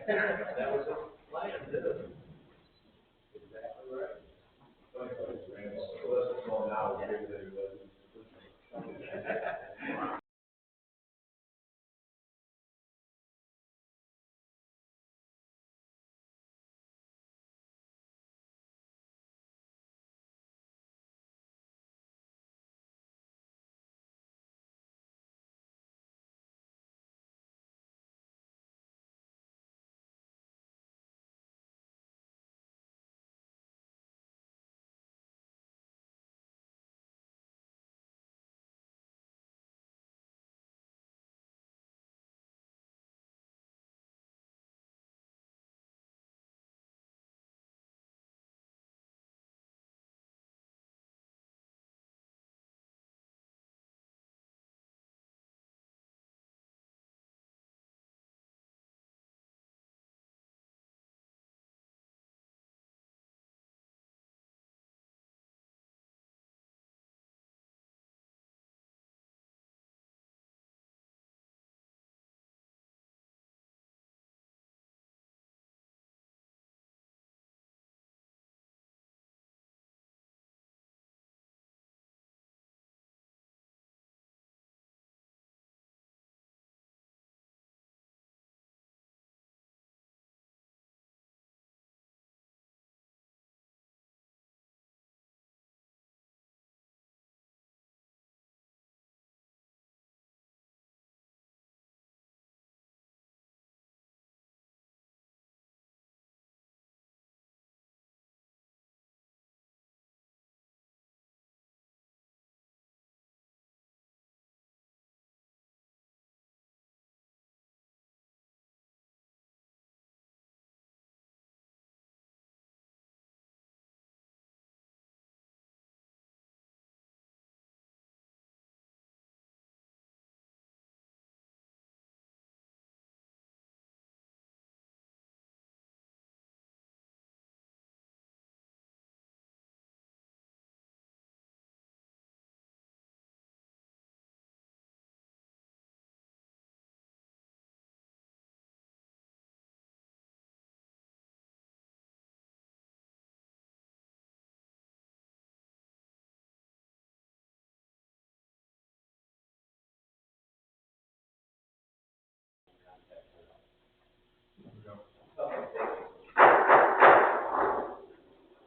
That was a plan, too. Exactly right. It wasn't going out, it was.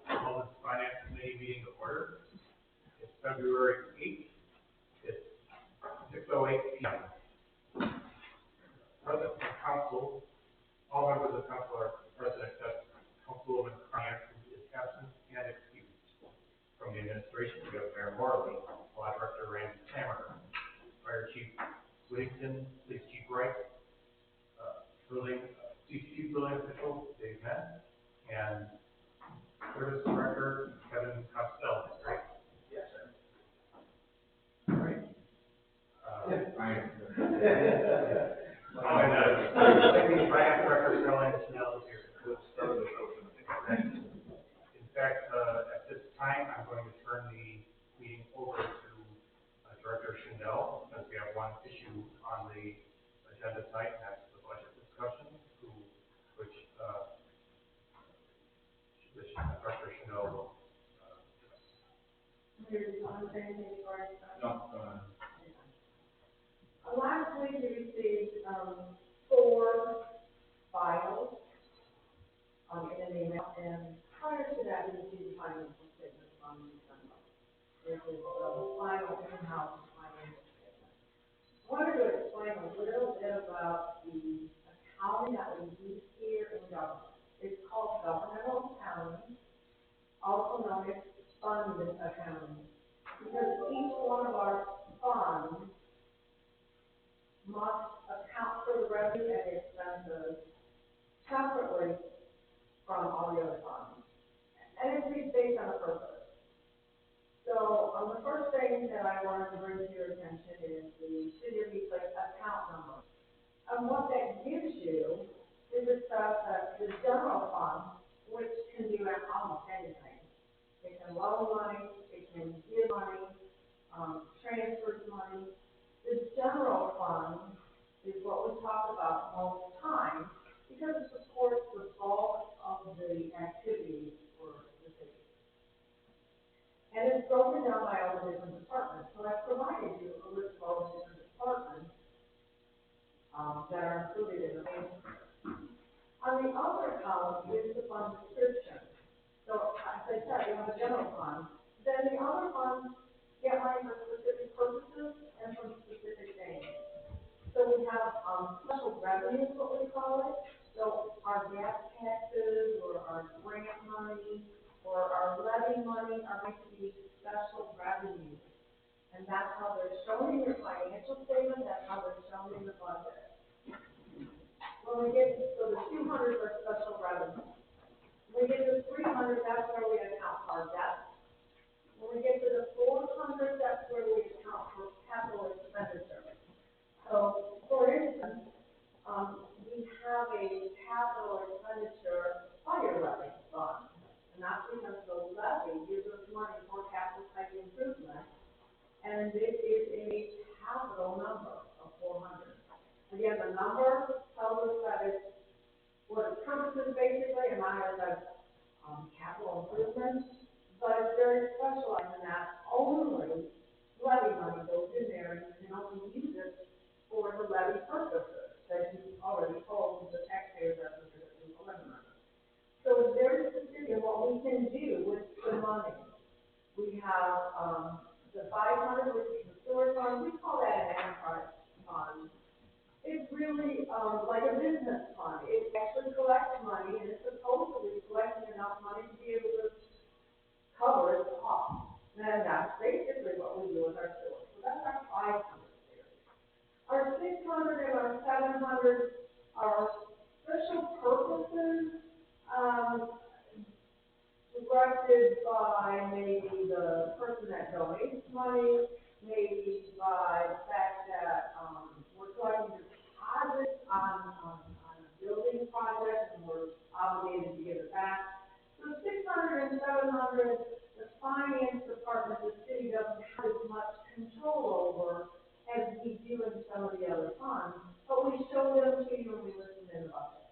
Moment Finance Committee meeting to order. It's February 8th. It's 6:08 p.m. Present from council, all members of council are present except Councilwoman Carney, who is absent and excused. From the administration, we have Mayor Morley, Law Director Randy Clammer, Fire Chief Whittington, Police Chief Wright, Chief Building Official Dave Mann, and Service Director Kevin Costello, right? Yes, sir. All right. Fine. Finance Director Caroline Chanel is here. In fact, at this time, I'm going to turn the meeting over to Director Chanel, because we have one issue on the agenda tonight, and that's the budget discussion, which Director Chanel will. No, Last week we received, 4 files, in an email, and prior to that, we received financial statements from December. This is the final in-house financial statement. I wanted to explain a little bit about the accounting that we use here in government. It's called governmental accounting, also known as fund accounting, because each one of our funds must account for the revenue and expenses separately from all the other funds. And it's based on a purpose. So, the first thing that I wanted to bring to your attention is the City of East Lake account number. And what that gives you is the stuff that the general fund, which can do almost anything. It can loan money, it can give money, transfers money. The general fund is what we talk about most times because it supports all of the activities for the city. And it's broken down by all the different departments. So I provided you a list of all the different departments that are included in the main. On the other column is the fund description. So as I said, you have a general fund. Then the other funds get money for specific purposes and from specific things. So we have special revenues, what we call it. So our gas taxes or our grant money or our levy money are going to be special revenues. And that's how they're shown in your financial statement, that's how they're shown in the budget. When we get, so the 200 are special revenues. When we get to 300, that's where we account for our debt. When we get to the 400, that's where we account for capital expenditure. So, for instance, we have a capital expenditure fire levy fund. And that's because the levy gives us money for capital type improvement. And it is a capital number of 400. Again, the number tells us that it's what its purpose is basically, and not as a capital improvement, but it's very specialized in that only levy money goes in there, and you can only use it for the levy purposes that you already told the taxpayers that they're going to implement. So it's very specific in what we can do with the money. We have the 500, which is the sewer fund. We call that an enterprise fund. It's really like a business fund. It actually collects money, and it's supposedly collecting enough money to be able to cover its costs. And that's basically what we do with our sewer. So that's our 500 series. Our 600 and our 700 are special purposes directed by maybe the person that donates money, maybe by the fact that we're collecting deposits on a building project and we're obligated to give it back. So 600 and 700, the finance department, the city doesn't have as much control over as we do in some of the other funds, but we show them to you when we list them in the budget.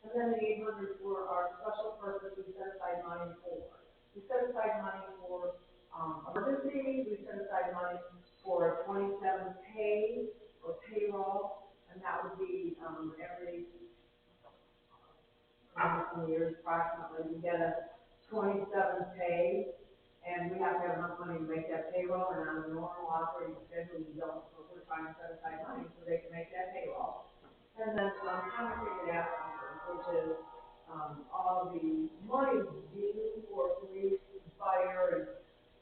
And then the 800 for our special purpose we set aside money for. We set aside money for emergencies, we set aside money for 27 pay or payroll, and that would be every years approximately. We get a 27 pay, and we have to have enough money to make that payroll, and on a normal operating schedule, we don't, so we're trying to set aside money so they can make that payroll. And then compensated absences, which is all the money due for police, fire,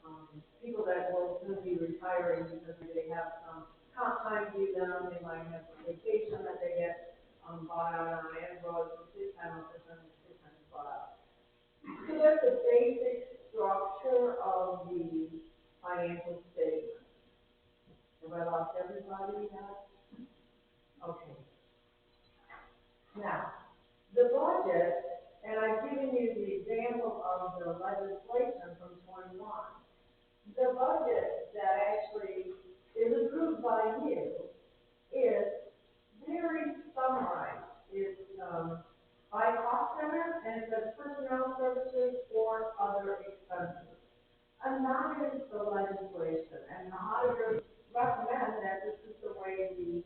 and people that will soon be retiring because they have some comp time due them, they might have some vacation that they get bought out on Android, so sick time is bought out. So that's the basic structure of the financial statement. Have I lost everybody yet? Okay. Now, the budget, and I've given you the example of the legislation from 21. The budget that actually is approved by you is very summarized. It's by cost center, and it says personnel services or other expenses. And that is the legislation, and the auditors recommend that this is the way we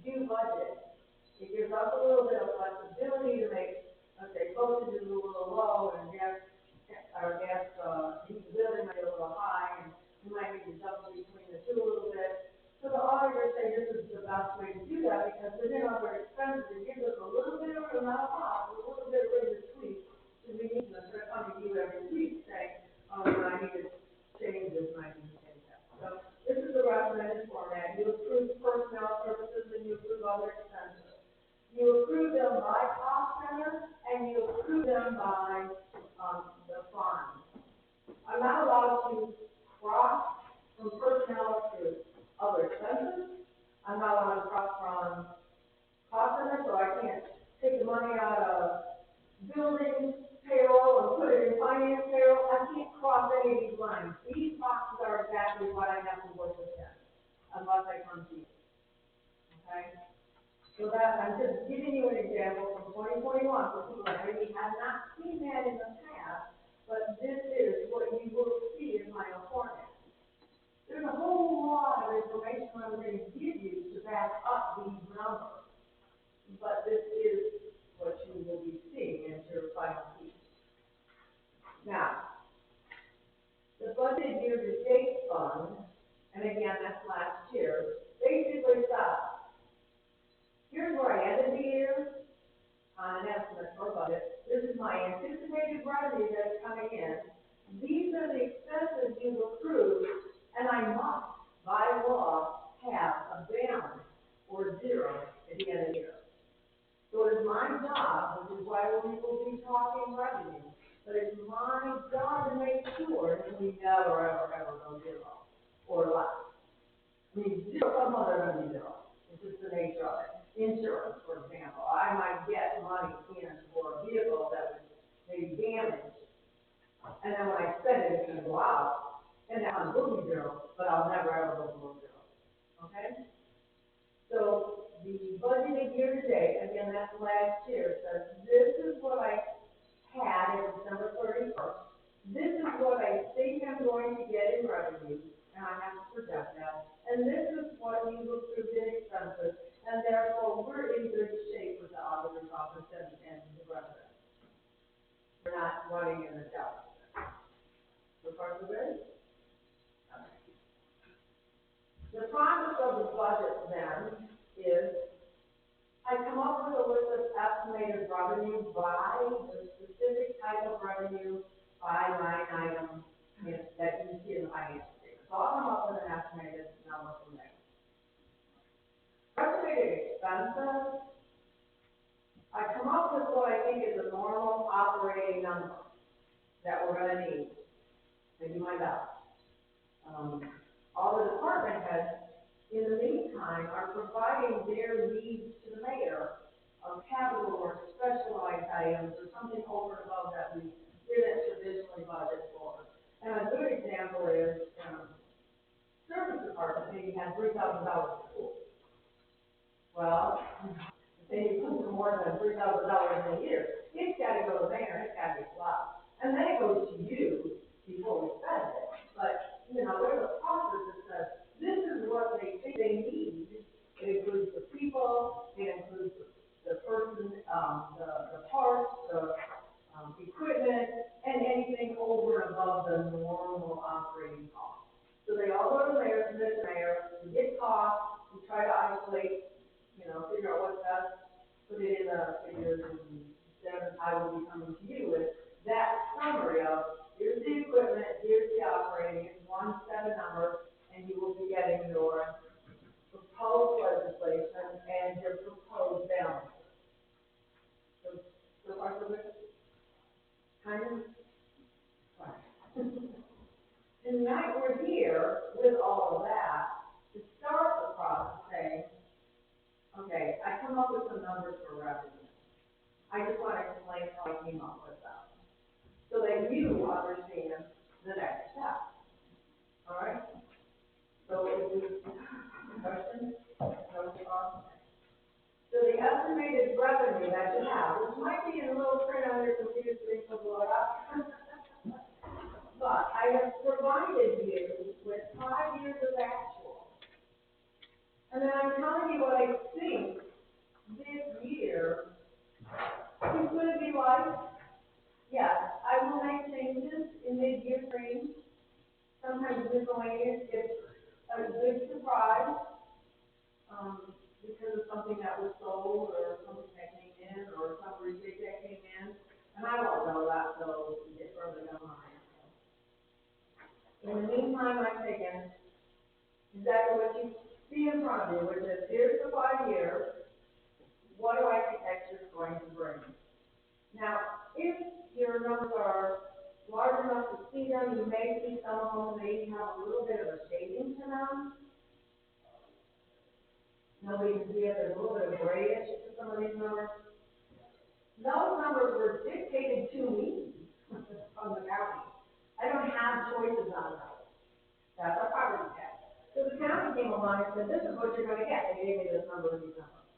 do budget. It gives us a little bit of flexibility to make, let's say, postage is a little low and gas usability might be a little high, and we might need to jump between the two a little bit. So the auditors say this is the best way to do that because within other expenses, it gives us a little bit of room, not a lot, but a little bit of room to tweak. Because we need to start coming to you every week saying, oh, I need to change this and I need to change that. So this is the recommended format. You approve personnel services and you approve other expenses. You approve them by cost center, and you approve them by the fund. I'm not allowed to cross from personnel to other expenses. I'm not allowed to cross from cost center, so I can't take the money out of building payroll and put it in finance payroll. I can't cross any of these lines. These boxes are exactly what I have to work within, unless I come to you. Okay? So that, I'm just giving you an example from 2021, for people that maybe have not seen that in the past, but this is what you will see in my format. There's a whole lot of information I'm going to give you to back up these numbers, but this is what you will be seeing as your final piece. Now, the budget year-to-date fund, and again, that's last year, basically says, here's where I ended the year on an estimate for budget. This is my anticipated revenue that's coming in. These are the expenses you've approved, and I must, by law, have a balance or zero at the end of the year. So it is my job, which is why we will be talking revenue, but it's my job to make sure that we never, ever go zero or less. I mean, zero, some other going to be zero. It's just the nature of it. Insurance, for example, I might get money in for a vehicle that was maybe damaged, and then when I spend it, it's going to go out, and that one will be zero, but I'll never ever go below zero. Okay? So the budgeted year to date, again, that's last year, says this is what I had at December 31st. This is what I think I'm going to get in revenue, and I have to project that. And this is what you approved in expenses, and therefore we're in good shape with the auditor's office and the resident. We're not running in the deficit. So far, so good? Okay. The process of the budget then is I come up with a list of estimated revenue by the specific type of revenue by line item that you see in the finance statement. So I'll come up with an estimated number from there. Estimated expenses, I come up with what I think is a normal operating number that we're going to need. I do my best. All the department heads, in the meantime, are providing their needs to the mayor of capital or specialized items or something over and above that we didn't traditionally budget for. And a good example is service department maybe had $3,000 for school. Well, if they put more than $3,000 in a year, it's got to go to the mayor, it's got to be allowed. And then it goes to you before we spend it. But, you know, there's a process that says, this is what they think they need. It includes the people, it includes the person, the parts, the equipment, and anything over and above the normal operating costs. So they all go to the mayor, submit to the mayor, we get costs, we try to isolate, you know, figure out what's best, put it in the figures, and then I will be coming to you with that summary of, here's the equipment, here's the operating, it's one set of numbers, and you will be getting your proposed legislation and your proposed balance. So far, so good? Kind of? Tonight we're here with all of that to start the process saying, okay, I come up with some numbers for revenue. I just want to explain how I came up with them so that you understand the next step. All right? So if you questions? So the estimated revenue that you have, which might be in a little print on your computer so you can blow it up. But I have provided you with 5 years of actual. And then I'm telling you what I think this year is going to be like. Yes, I will make changes in mid-year range. Sometimes miscellaneous gets a good surprise because of something that was sold or something that came in or some rebate that came in. And I won't know that until we get further down the line. In the meantime, I'm taking exactly what you see in front of you, which is here's the 5 years. What do I think X is going to bring? Now, if your numbers are large enough to see them, you may see some of them maybe have a little bit of a shading to them. Nobody can see it, there's a little bit of grayish to some of these numbers. Those numbers were dictated to me from the county. I don't have choices on those. That's our property tax. So the county came along and said, this is what you're going to get. They gave me this number and these numbers.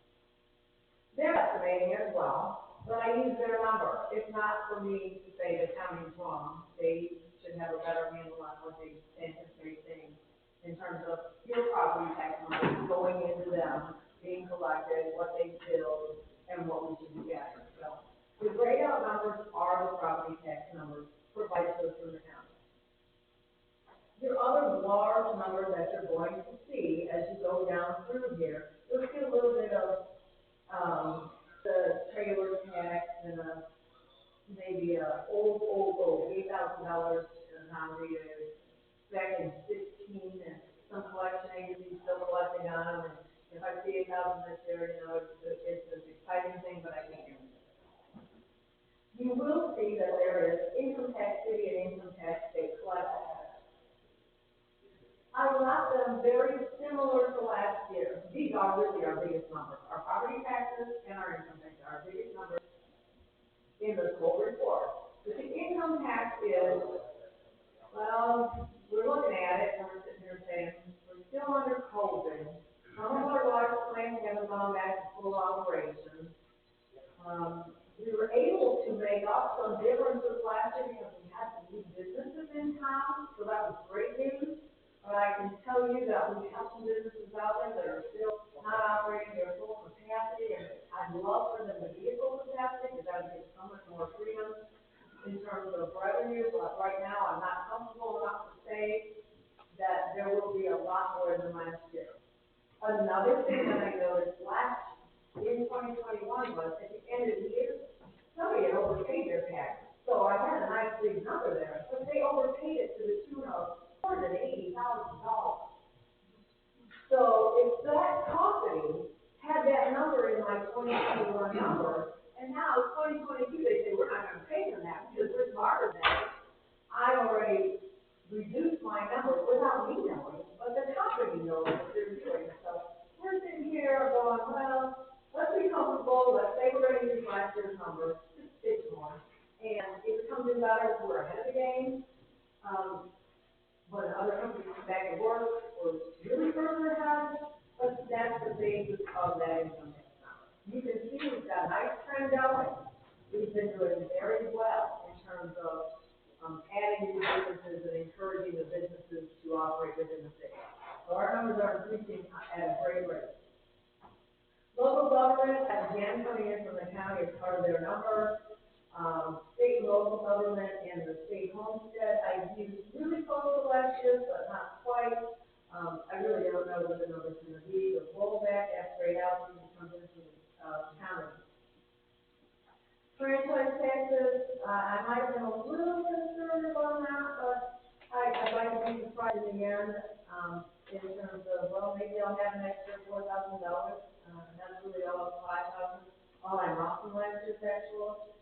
They're estimating it as well. but I use their number. It's not for me to say the county's wrong. They should have a better handle on what they anticipate saying in terms of your property tax money going into them, being collected, what they build, and what we should be getting. So the grayed out numbers are the property tax numbers provided to us from the county. Your other large numbers that you're going to see as you go down through here, you'll see a little bit of, the trailer tax and maybe old $8,000 non-readers back in 16 and some collection agencies still collecting on them. And if I see 8,000 this year, you know, it's an exciting thing, but I can't guarantee it. You will see that there is income tax city and income tax state collection. I got them very similar to last year. These are really our biggest numbers. Our property taxes and our income tax are our biggest numbers in this whole report. But the income tax is, well, we're looking at it and we're sitting here saying, we're still under COVID. Some of our large plants haven't gone back to full operation. We were able to make up some differences last year because we had some new businesses in town, so that was great news. But I can tell you that we have some businesses out there that are still not operating their full capacity, and I'd love for them to be at full capacity, because that would give so much more freedom in terms of revenue. But right now, I'm not comfortable enough to say that there will be a lot more than last year. Another thing that I noticed in 2021 was at the end of the year, somebody had overpaid their taxes. So I had a nice big number there, but they overpaid it to the tune of more than $80,000. So if that company had that number in my 2021 number, and now 2022 they say we're not going to pay them that because we're smarter than that, I already reduced my number without me knowing, but the company knows what they're doing. So we're sitting here going, well, let's be comfortable. Let's say we're going to use last year's number, just it's more. And if it comes in better, we're ahead of the game. When other companies come back and work, we're really further ahead, but that's the basis of that income tax number. You can see we've got a nice trend going. We've been doing very well in terms of adding new businesses and encouraging the businesses to operate within the city. So our numbers are increasing at a great rate. Local government, again, coming in from the county as part of their number. State and local government and the state homestead, I used really close to last year, but not quite. I really don't know what the number's going to be. The rollback after 8 hours comes into the county. Franchise taxes, I might have been a little conservative on that, but I'd like to be surprised in the end, in terms of, well, maybe I'll have an extra $4,000. That's really all $5,000. All I'm off from last year's actual.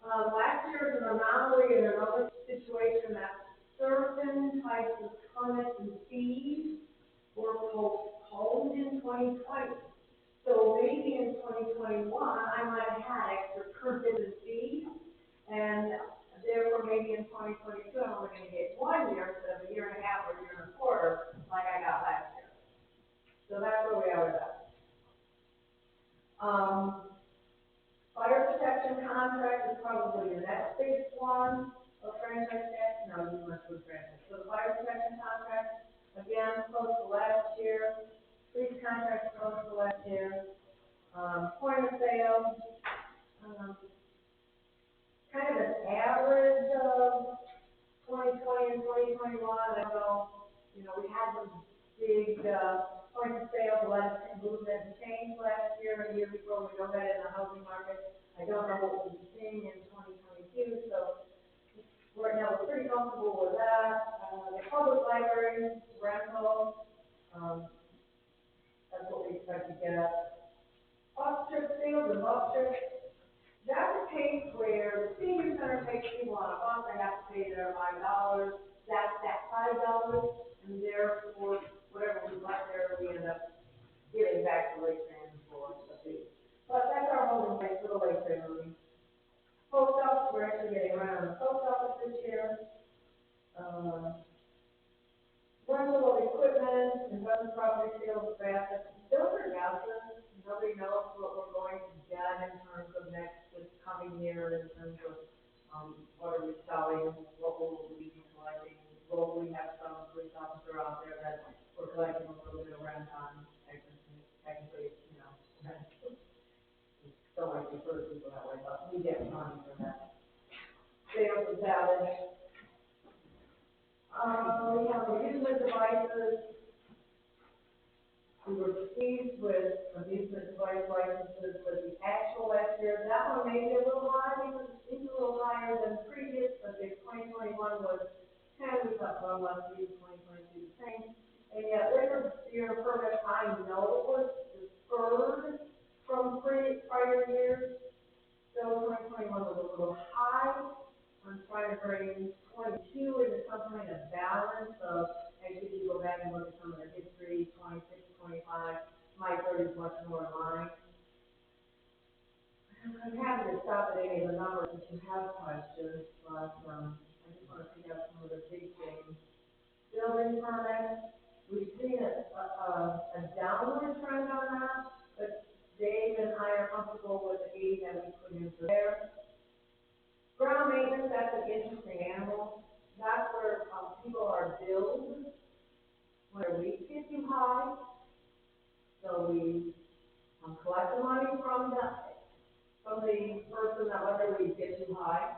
Last year was an anomaly in another situation that certain types of permits and fees were postponed in 2020. So maybe in 2021, I might have had extra permits and fees, and therefore maybe in 2022, I'm only going to get 1 year instead of a year and a half or a year and a quarter like I got last year. So that's where we are with that. Fire protection contract is probably the next big one of franchise tax. No, you must do franchise. So the fire protection contract, again, close to last year. Police contract close to last year. Point of sale, kind of an average of 2020 and 2021. I don't know, we had some big point of sale, less movement and change last year and the year before. We know that in the housing market. I don't know what we'll be seeing in 2022, so right now we're pretty comfortable with that. The public library, rental, that's what we expect to get. Bus trip sales and bus trips, that's a case where the senior center takes people on a bus, they have to pay their $5. That's that $5, and therefore, whatever we left there, we end up giving back to Lake Family for the fee. But that's our holding place for the Lake Family. Post office, we're actually getting around the post office this year. Rental of equipment, investment property sales of assets, those are guesses. Nobody knows what we're going to get in terms of next coming year in terms of, what are we selling, what will we be collecting? Will we have some police officer out there that we're collecting a little bit of rent on, technically, you know, rent. Don't like to refer to people that way, but we get money for that. Sales of salvage. We have amusement devices. We were pleased with amusement device licenses for the actual last year. That one may be a little high, because it's a little higher than previous, but the 2021 was kind of, we thought, well, let's do 2022 the same. And yet, liquor beer permit, I know was deferred from prior years. So 2021 was a little high. I'm trying to bring 22 into some kind of balance of, actually, if you go back and look at some of the history, 26, 25, my 30 is much more in line. I'm happy to stop at any of the numbers if you have questions, but, I just want to pick out some of the big things. Building permits, we've seen a downward trend on that, but Dave and I are comfortable with the 8 that we put in for there. Ground maintenance, that's an interesting animal. That's where, people are billed when their weeks get too high. So we, collect the money from the person that let their weeks get too high.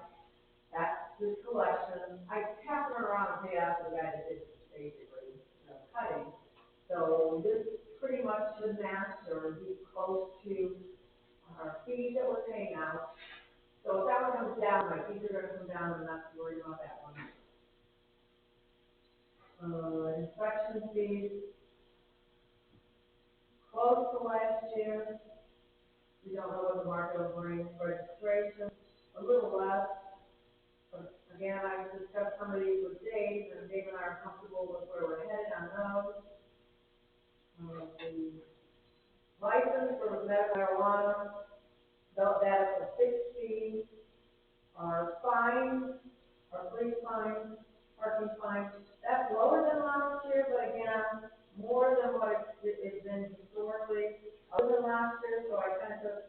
That's the collection. I have to run around and pay out to the guy that did basically, cutting. So this pretty much should match or be close to our fees that we're paying out. So if that one comes down, my fees are gonna come down, and not to worry about that one. Inspection fees, close to last year. We don't know what the market will bring. Registration, a little less. But again, I've discussed some of these with Dave, and Dave and I are comfortable with where we're headed on those. The license for medical marijuana, that's a fixed fee. Our fines, our police fines, parking fines, that's lower than last year, but again, more than what it's been historically, other than last year, so I kind of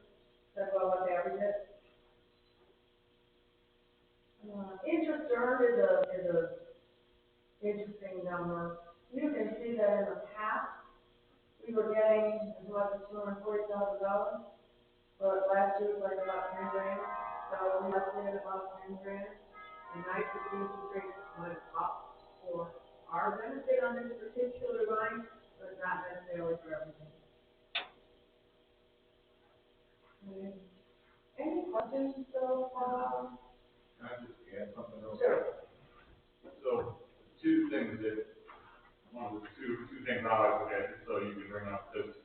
said, well, let's average it. Interest earned is a interesting number. You can see that in the past, we were getting as much as $240,000, but last year was like about 10 grand. So we estimated about 10 grand. And nice to see interest rates went up for our benefit on this particular line, but not necessarily for everything. Any questions so far? Can I just add something real quick? Sure. So, two things I like to look at, just so you can bring up, because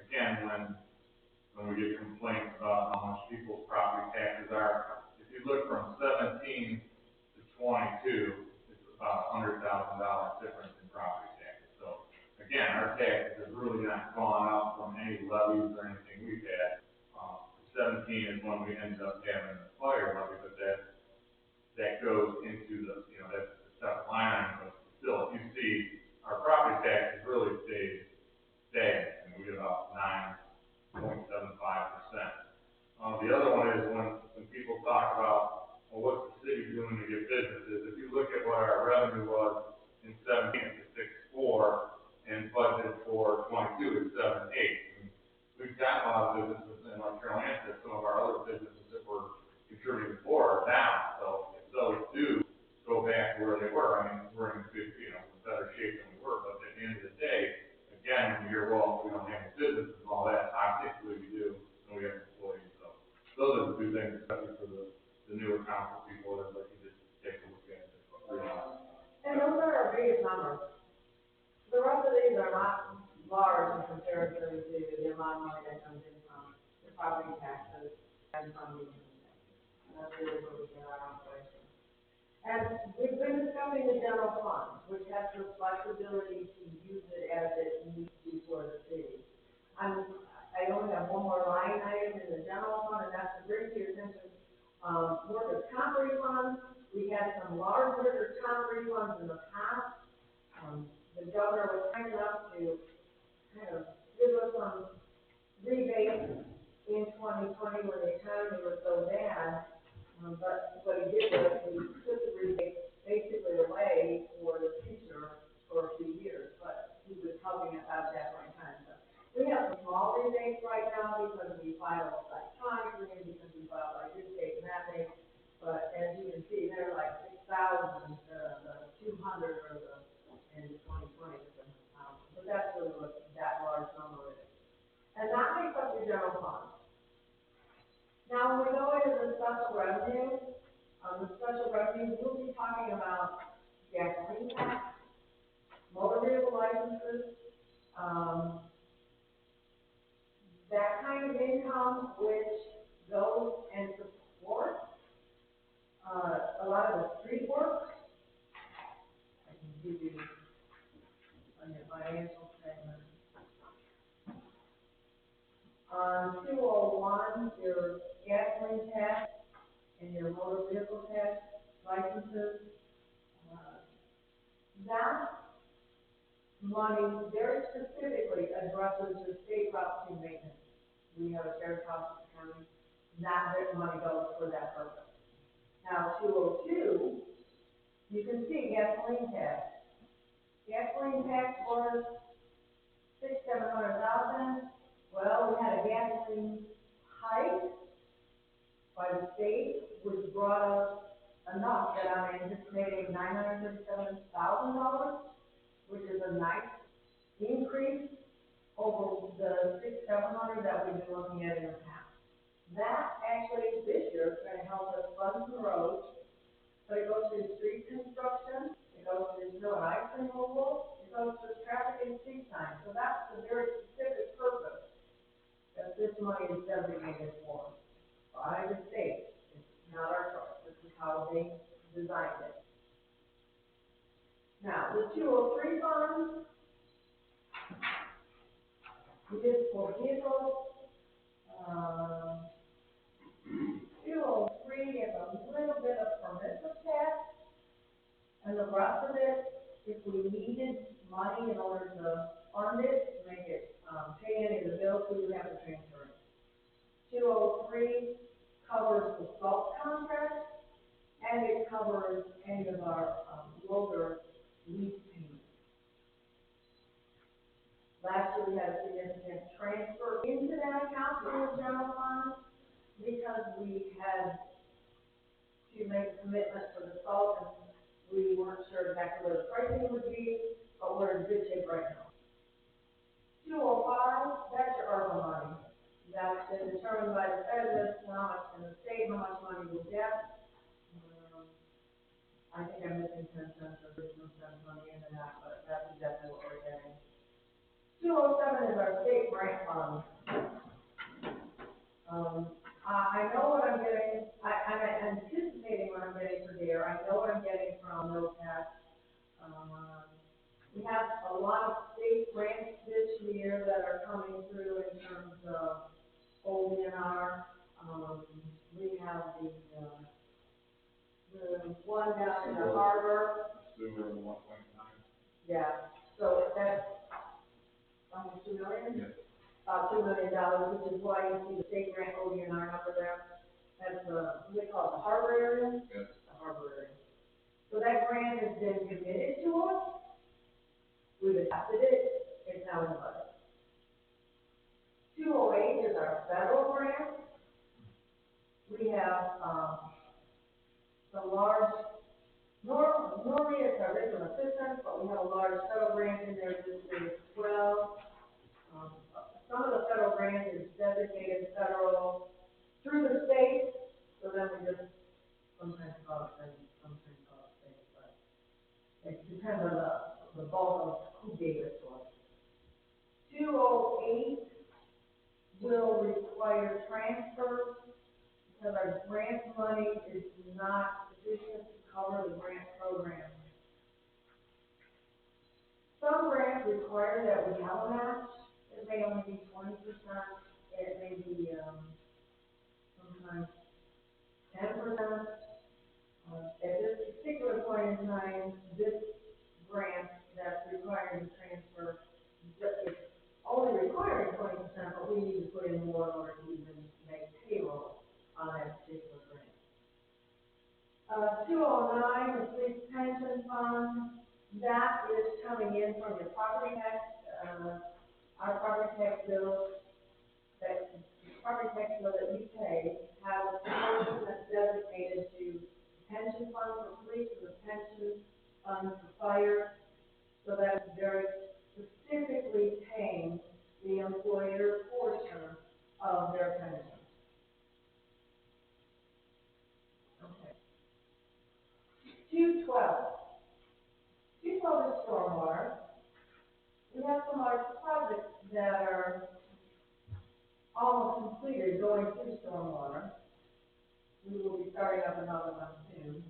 again, when we get complaints about how much people's property taxes are, if you look from 17 to 22, it's about $100,000 difference in property taxes. So again, our taxes have really not gone up from any levies or anything we've had. 17 is when we ended up having the fire levy, but that goes into the, that's a separate line item, but still, if you see, our property taxes really stayed stagnant, and we get about 9.75%. The other one is when people talk about, well, what's the city doing to get businesses? If you look at what our revenue was in 17, it's 6.4, and budget for 22 is 7.8. We've got a lot of businesses, and like Carol Ann said, some of our other businesses that were contributing before are down. So if those do go back to where they were, I mean, we're in good, better shape than we were. But at the end of the day, again, when you hear, well, we don't have any businesses and all that, obviously we do, and we have employees. So those are the two things, especially for the newer council people that like you just take a look at it. And those are our biggest numbers. The rest of these are not large in comparison to the amount of money that comes in from the property taxes and from the income tax. And that's really where we get our operation. And we've been discussing the general fund, which has the flexibility to use it as it needs to for the city. I only have one more line item in the general fund, and that's to bring to your attention, workers' comp refunds. We had some large workers' comp refunds in the past. The governor was kind enough to kind of give us some rebates in 2020 when the economy was so bad. But what he did was he took the rebate basically away for the future for a few years, but he was helping us out at that point in time. So we have some small rebates right now because we file electronically, because we file by this date and that date. But as you can see, they're like 6,000, the 200 or the, in 2020, but that's really what that large number is. And that makes up your general fund. Now, when we go into the special revenue, we'll be talking about gasoline tax, motor vehicle licenses, that kind of income which goes and supports a lot of the street work. I can give you on your financial statement. On 201, your gasoline tax and your motor vehicle tax licenses, that money very specifically addresses the state route 2 maintenance. We have a sheriff's office in the county, that money goes for that purpose. Now, 202, you can see gasoline tax. Gasoline tax was $600,000-700,000. Well, we had a gasoline hike by the state, which brought us enough that I'm anticipating $937,000, which is a nice increase over the $600-700 that we've been looking at in the past. That actually this year is going to help us fund some roads, but it goes through street construction, it goes through snow and ice removal, it goes through traffic and street signs. So that's the very specific purpose that this money is designated for. By the state. It's not our choice. This is how they designed it. Now, the 203 fund, municipal vehicles, 203 is a little bit of permissive tax, and the rest of it, if we needed money in order to fund it, to make it pay any of the bills, we would have to transfer it. 203 covers the salt contract, and it covers any of our loader lease payments. Last year we had a significant transfer into that account in the general fund because we had to make a commitment for the salt, and we weren't sure exactly where the pricing would be, but we're in good shape right now. 205, that's your ARPA money. That's been determined by the Fed list, how much in the state, how much money we'll get. I think I'm missing 10 cents or 15 cents money into that, but that's exactly what we're getting. 207 is our state grant fund. I know what I'm getting, I'm anticipating what I'm getting for deer. I know what I'm getting from NOPAC. We have a lot of state grants this year that are coming through in terms of ODNR. We have the one down in the harbor. Sewer 1.9. Yeah, so that's almost $2 million? Yes. $2 million, which is why you see the state grant ODNR number there. That's what they call it, the harbor area? Yes. The harbor area. So that grant has been committed to us. We've adopted it. It's now in the budget. 208 is our federal grant. We have some large, normally it's our victim assistance, but we have a large federal grant in there this year as well. Some of the federal grant is designated federal through the state, so then we just sometimes call it federal, sometimes call it state, but it depends on the bulk of who gave it to us. 208 will require transfers because our grant money is not sufficient to cover the grant program. Some grants require that we have a match. It may only be 20%. It may be sometimes 10%. At this particular point in time, this grant that's requiring the transfer is only requiring 20%, but we need to put in more in order to even fund, that is coming in from your property tax, our property tax bill, property tax bill that you pay has a portion that's designated to pension fund for police and the pension fund for fire. So that's very specifically paying the employer portion of their pension. Okay. 212. 212 is stormwater. We have some large projects that are almost completed going through stormwater. We will be starting up another one soon.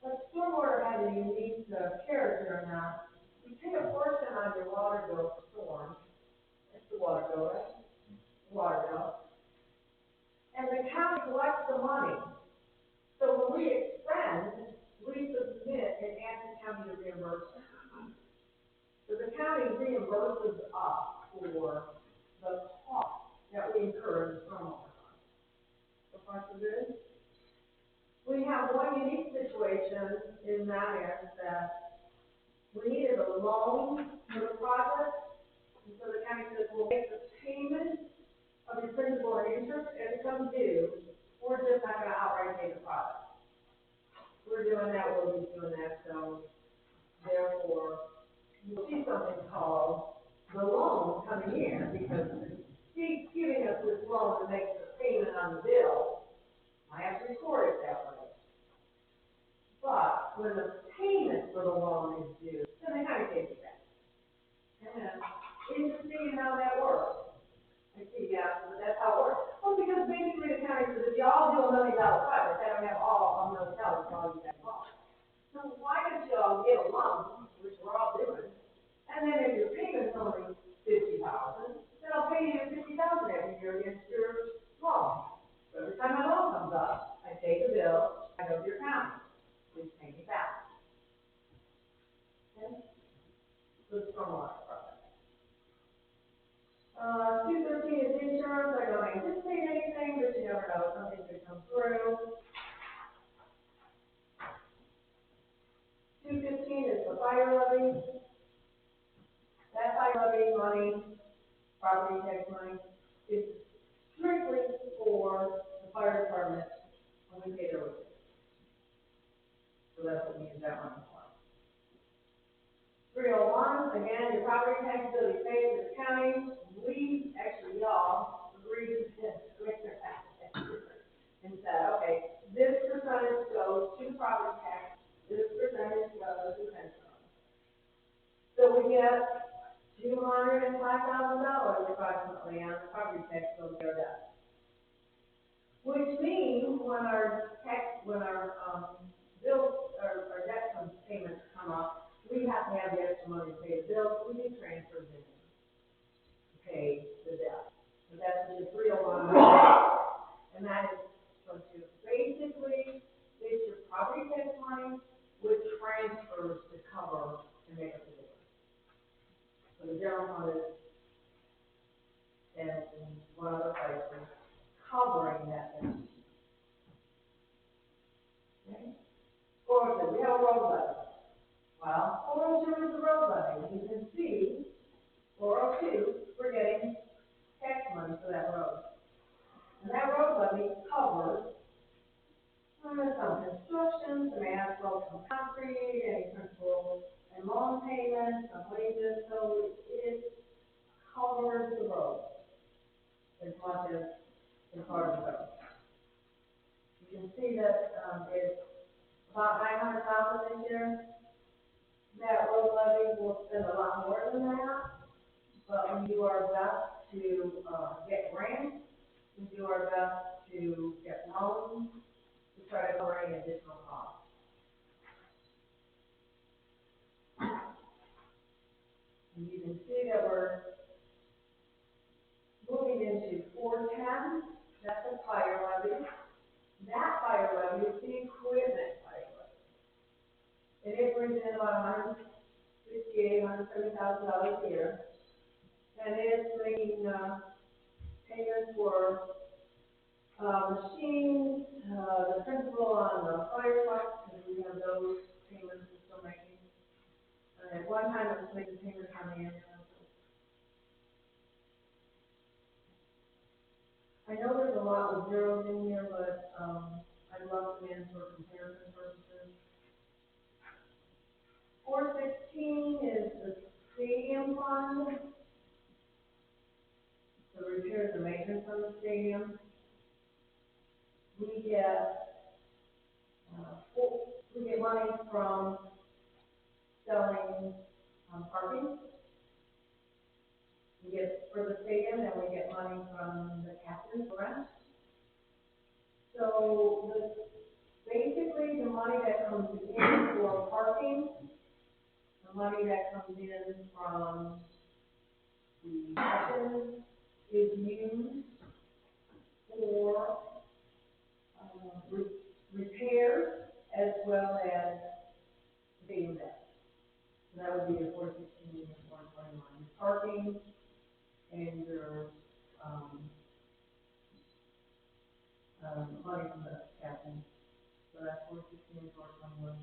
But stormwater has a unique character in that you pay a portion on your water bill for storm. It's the water bill, right? Water bill. And the county collects the money. So when we expend, we submit and ask the county to reimburse us. So the county reimburses us for the cost that we incur in the stormwater fund. So far, so good. We have one unique situation in that is that we needed a loan for the project, and so the county says, we'll make the payment of your principal and interest as it comes due, we're just not gonna outright pay the project. We're doing that, we'll be doing that, so therefore, you'll see something called the loan coming in, because he's giving us this loan to make the payment on the bill. I have to record it that way. But when the payment for the loan is due, then they kind of take it back. And interesting how that works. I see, yeah, but that's how it works. Well, because basically the county says, if y'all do $1 million project, they don't have all $1 million for all you guys want. So why don't y'all get a loan, which we're all doing, and then if your payment's only $50,000, then I'll pay you $50,000 every year against your loan. So every time my loan comes up, I take the bill, I go to your county. Please pay me back. Okay? So it's stormwater project. 213 is insurance. I don't anticipate anything, but you never know. Something could come through. 215 is the fire levy. That fire levy money, property tax money, is strictly for the fire department when we pay their wages. So that's what we use that money for. 301, again, your property tax bill you pay to the county. We, actually, y'all, agreed to this and said, okay, this percentage goes to property tax, this percentage goes to pension. So we get $205,000 approximately on the property tax bill to go down. Which means when our bills, our debt payments come up, we have to have the extra money to pay the bills, so we do transfers in to pay the debt. So that's what your 301 and that is what you basically is your property tax money with transfers to cover and make up the difference. So the general fund is, and one other place is covering that debt. Okay? 402, we have a road levy. Well, 402 is the road levy. You can see 402, we're getting tax money for that road. And that road levy covers some construction, some asphalt, some concrete, any principal and loan payments, some wages, so it covers the road as much as it's part of the road. You can see that it's about $900,000 this year. That road levy will spend a lot more than that, but we do our best to get grants. We do our best to get loans to try to cover any additional costs. And you can see that we're moving into 410. That's a fire levy. That fire levy is the equipment fire levy. And it brings in about $170,000 a year. And it's making payments for machines, the principal on the fire trucks, because we have those payments to still make And one time it was making payments on the ambulance. I know there's a lot of zeros in here, but, I'd love them in for comparison purposes. 416 is the stadium fund. The repairs and maintenance on the stadium. We get, we get money from selling, parking. We get for the stadium, and we get money from the captain's rent. So basically the money that comes in for parking, the money that comes in from the captain is used for, repairs as well as stadium debt. So that would be the 416 and 421. Parking and your, money from the captain. So that's 416 and 421.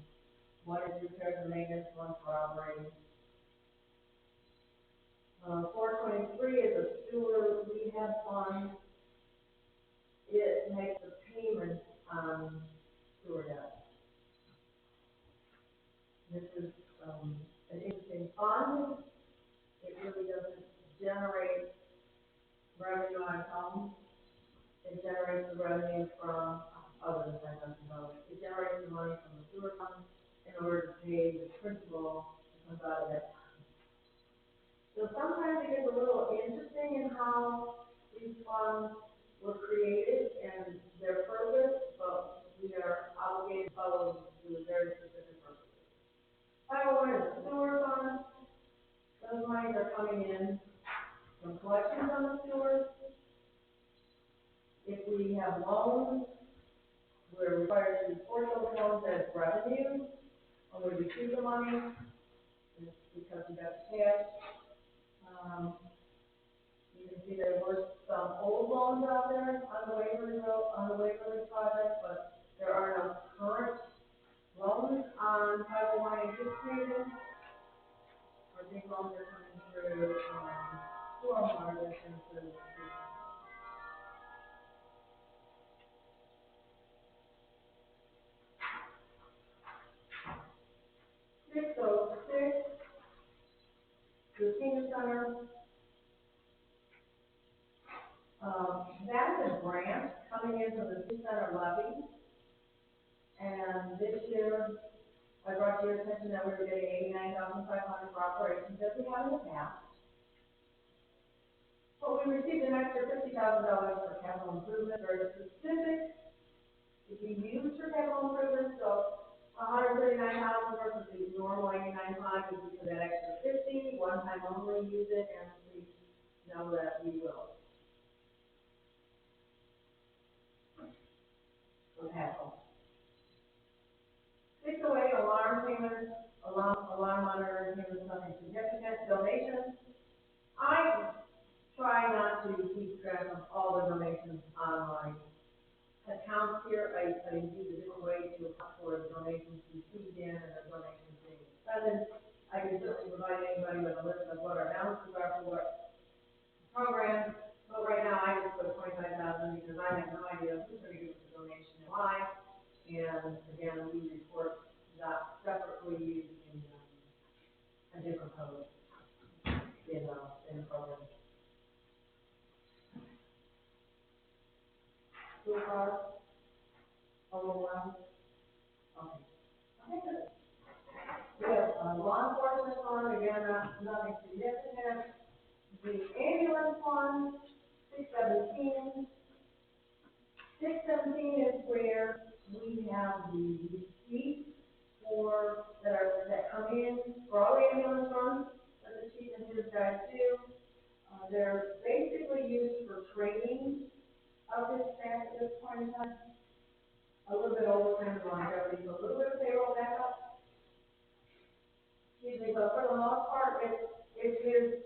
One is repairs and maintenance, one for operating. 423 is a sewer rehab fund. It makes the payment on sewer debt. This is, an interesting fund. It really doesn't generate revenue on its own. It generates the revenue from, other than $5,000. It generates the money from the sewer fund in order to pay the principal that comes out of it. So sometimes it gets a little interesting in how these funds were created and their purpose, but we are obligated to follow to very specific purposes. 501 is a sewer fund. Those monies are coming in from collections on the sewers. If we have loans, we're required to report those loans as revenue when we receive the money, it's because we got the cash. You can see there were some old loans out there on the Waverly Road, on the Waverly project, but there are no current loans on 501 anticipated. Our big loans are coming through, stormwater licenses. 606, the senior center. That is a grant coming in from the senior center levy. And this year, I brought to your attention that we were getting $89,500 for operations as we have in the past. But we received an extra $50,000 for capital improvement, very specific, to be used for capital improvement. So $139,000 versus the normal $89,500 is because that extra $50,000, one time only use it, and we know that we will. So capital. 608 alarm payments, alarm monitoring payments, nothing significant. Donations. I try not to keep track of all the donations on my accounts here. I use a different way to account for the donations received in and the donations being expended. I can certainly provide anybody with a list of what our balances are for what programs, but right now I just put 25,000 because I have no idea who's going to give us a donation and why. And again, we report that separately using a different code in the program. So far, overwhelmed? Okay. Okay, good. We have law enforcement fund, again, nothing significant. The ambulance fund, 617. 617 is where we have the receipts that come in for all the ambulance funds that the chief and his guys do. They're basically used for training of his staff at this point in time. A little bit overtime and longevity, so a little bit of payroll backup. Excuse me, but for the most part, it is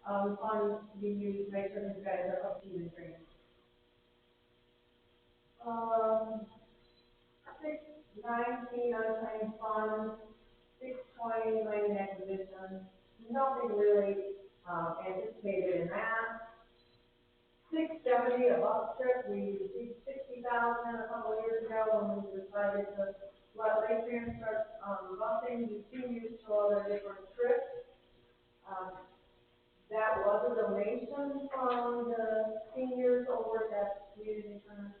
funds to be used to make sure his guys are up to speed and training. 619 unclaimed funds. 620 land acquisition, nothing really, anticipated in that. 670, a bus trip, we received 60,000 a couple of years ago when we decided to let Lake start, busing the seniors to all their different trips. That was a donation from the seniors over at community center.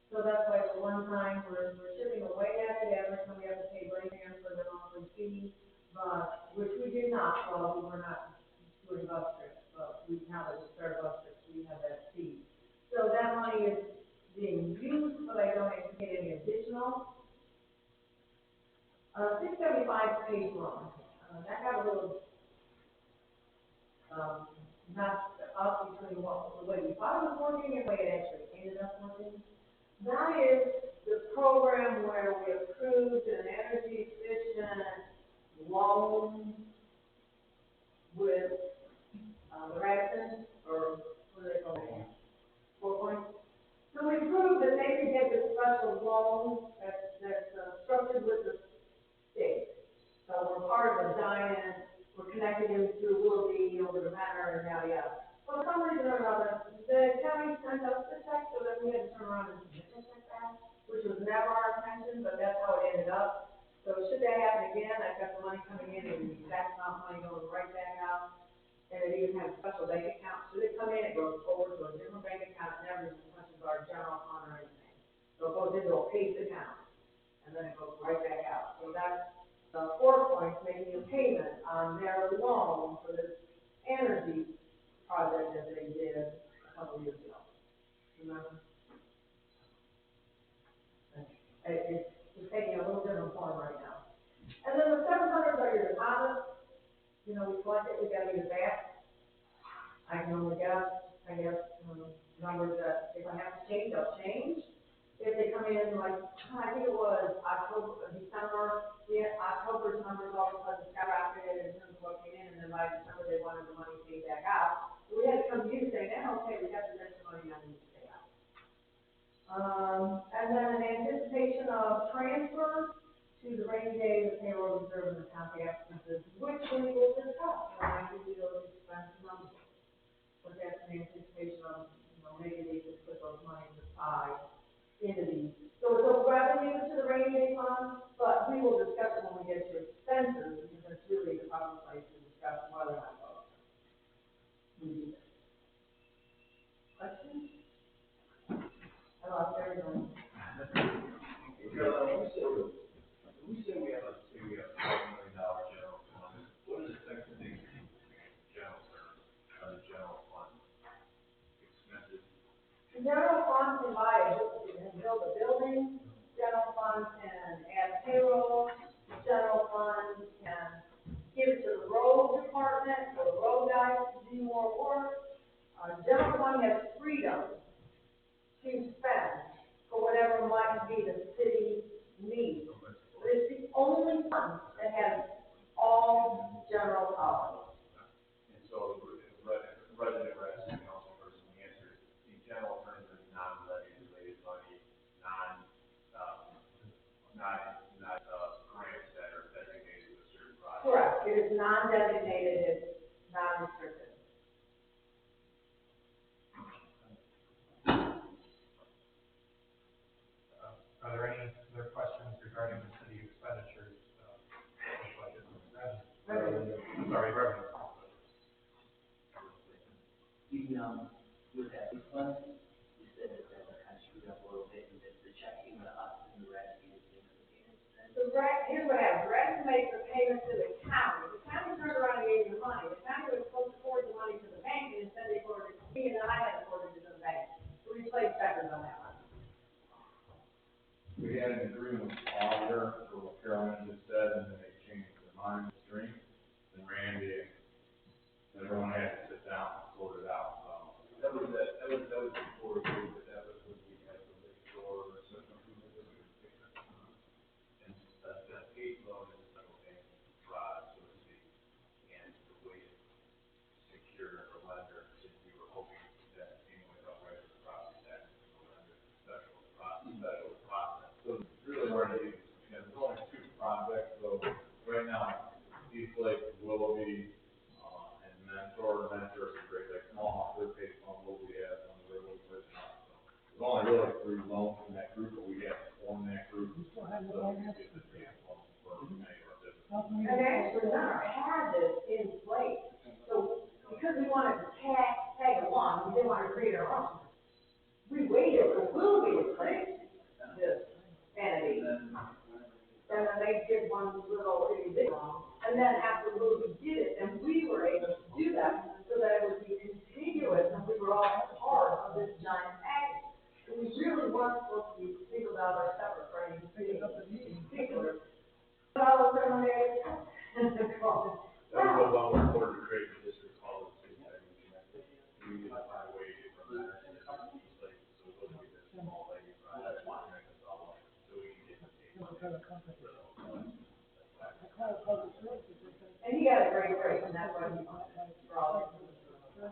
So that's why for one time, we're chipping away at it, every time we have to pay Lake for their monthly fee, but, which we do not, well, we were not doing bus trips, but we now that we start bus trips, we have that fee. So that money is being used, but I don't anticipate any additional. 675 page one, that got a little, not up between what, the way we thought it was working and the way it actually ended up working. That is the program where we approved an energy efficient loan with, the Radisson, or what do they call it? 4 Points. So we proved that they could get this special loan that's structured with the state. So we're part of the giant, we're connected in through Willoughby over the Manor and yada yada. But for some reason or another, the county sent us the check so that we had to turn around and submit the check back, which was never our intention, but that's how it ended up. So should that happen again, I've got the money coming in and the exact amount of money going right back out. And it even has a special bank account. Should it come in, it goes forward to a different bank account, it never even touches our general fund or anything. So it goes into a PACE account, and then it goes right back out. So that's the 4 Points making a payment on their loan for this energy project that they did a couple of years ago. Remember? It's taking a little different form right now. And then the 700 are your deposits. You know, we collect it, we gotta get it back. I can only guess, numbers that if I have to change, I'll change. If they come in like, I think it was October, December, October's numbers all of a sudden skyrocketed in terms of what came in, and then by December they wanted the money paid back out. So we had to come to you saying, okay, we got this extra money on this pay out. And then in anticipation of transfer to the rainy day, the payroll reserve and the county expenses, which we will discuss when I give you those expense numbers. But that's in anticipation of, maybe they could put those monies aside into these. So it's a revenue to the rainy day fund, but we will discuss it when we get to expenses, because that's really the proper place to discuss whether or not those. Questions? I lost everyone. We say we have $5 million general fund. What is the expectation in general terms of the general fund expenses? The general fund can build a building, general fund can add payroll, general fund can give it to the road department or the road guys to do more work. General fund has freedom to spend for whatever might be the city needs. It's the only fund that has all general policies. And so the resident resident council person answered, the general fund is non-levy related money, grants that are designated to a certain project. Correct. It is non-designated, it's non-restricted. Are there any other questions regarding the city expenditures, budget? Revenue. Revenue. With that fund, you said that kind of screwed up a little bit, and that the check came to us, and the rest you just gave the payments. Here's what happens, Rex makes the payment to the county turned around and gave you the money, the county was supposed to forward the money to the bank, and instead they forwarded it to me, and then I had to forward it to the bank. So we played checkers on that one. We had an agreement with the auditor for what Carolyn just said, and then they changed their mind midstream, and Randy, and everyone had to sit down and sort it out, so. That was before, but that was when we had the lake shore or something. And the PACE loan is a central bank fraud, so to speak. And the way to secure a lender, since we were hoping that anyone got away with the property tax, the lender, special process. So really where it is, there's only 2 projects, so now, East Lake, Willoughby, and Mentor is a great, like, small, third page one, Willoughby has one, the railroad bridge. There's only really 3 loans in that group, but we have to form that group, so we get the chance for many of our businesses. And actually, none of us had this in place, so, because we wanted to tag along, we didn't want to create our own. We waited for Willoughby to create this entity. And then they did one little itty bit wrong, and then after Willoughby did it, then we were able to do that, so that it would be contiguous, and we were all part of this giant package. And we really weren't supposed to be singled out or separate for any particular. But I was terminated, and the call. That was while we're board to create the district called the city that we connected. We need to find a way to get from there. It's like, so it wouldn't be this small lady project, connect us all up, so we can get the data. And he got a great rate, and that's why he wanted it for all. Is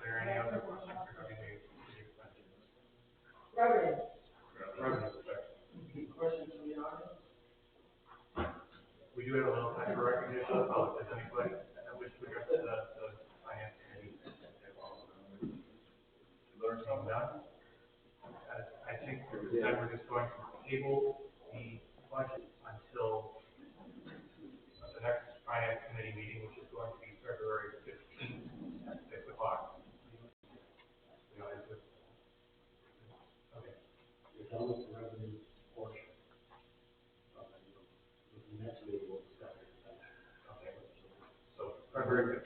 there any other questions regarding the expenses? Revenue. Revenue projection. Questions from the audience? We do have a little time for recognition of the public. Does anybody that wish to address the finance committee? Learn something. None? I think this time we're just going to table the budget until the next finance committee meeting, which is going to be February 15th at 6 o'clock. We don't have to. Okay. You're done with the revenue portion. The next meeting will discuss it. Okay. So February